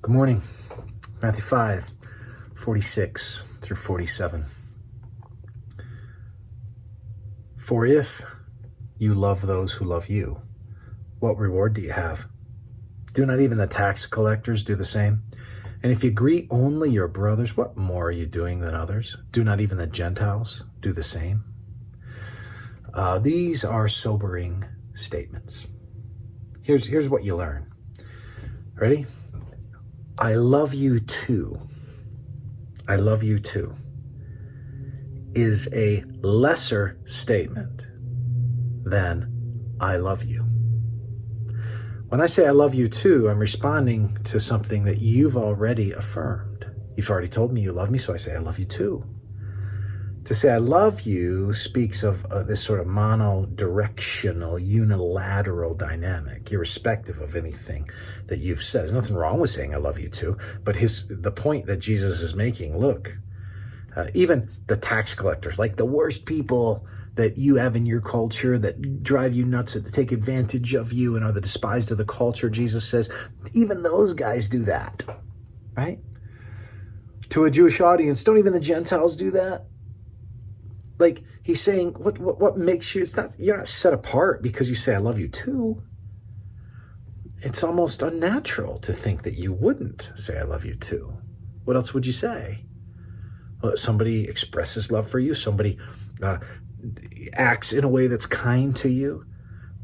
Good morning. Matthew 5, 46 through 47. For if you love those who love you, what reward do you have? Do not even the tax collectors do the same? And if you greet only your brothers, what more are you doing than others? Do not even the Gentiles do the same? These are sobering statements. Here's what you learn. Ready? I love you too. I love you too is a lesser statement than I love you. When I say I love you too, I'm responding to something that you've already affirmed. You've already told me you love me, so I say I love you too. To say I love you speaks of this sort of mono-directional, unilateral dynamic, irrespective of anything that you've said. There's nothing wrong with saying I love you too, but the point that Jesus is making, look, even the tax collectors, like the worst people that you have in your culture that drive you nuts, that take advantage of you and are the despised of the culture, Jesus says, even those guys do that, right? To a Jewish audience, don't even the Gentiles do that? Like he's saying, what makes you, you're not set apart because you say, I love you too. It's almost unnatural to think that you wouldn't say, I love you too. What else would you say? Well, somebody expresses love for you. Somebody acts in a way that's kind to you.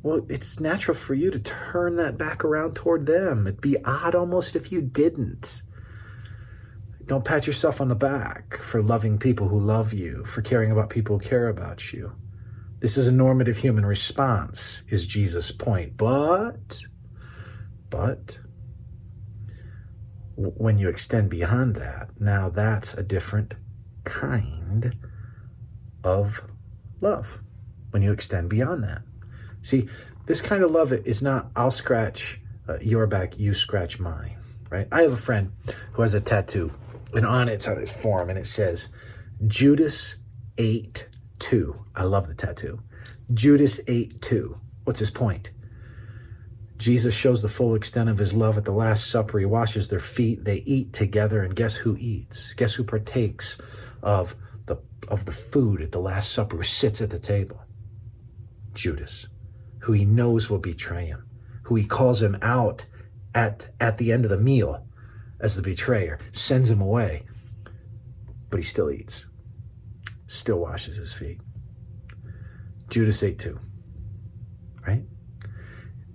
Well, it's natural for you to turn that back around toward them. It'd be odd almost if you didn't. Don't pat yourself on the back for loving people who love you, for caring about people who care about you. This is a normative human response, is Jesus' point. But when you extend beyond that, now that's a different kind of love. When you extend beyond that. See, this kind of love is not, I'll scratch your back, you scratch mine, right? I have a friend who has a tattoo. And on its form, and it says, Judas ate too. I love the tattoo. Judas ate too. What's his point? Jesus shows the full extent of his love at the Last Supper. He washes their feet. They eat together. And guess who eats? Guess who partakes of the food at the Last Supper, who sits at the table? Judas, who he knows will betray him, who he calls him out at the end of the meal as the betrayer, sends him away, but he still eats, still washes his feet. Judas ate too, right?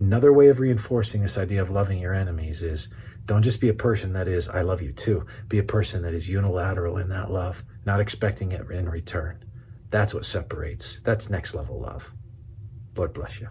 Another way of reinforcing this idea of loving your enemies is don't just be a person that is, I love you too. Be a person that is unilateral in that love, not expecting it in return. That's what separates. That's next level love. Lord bless you.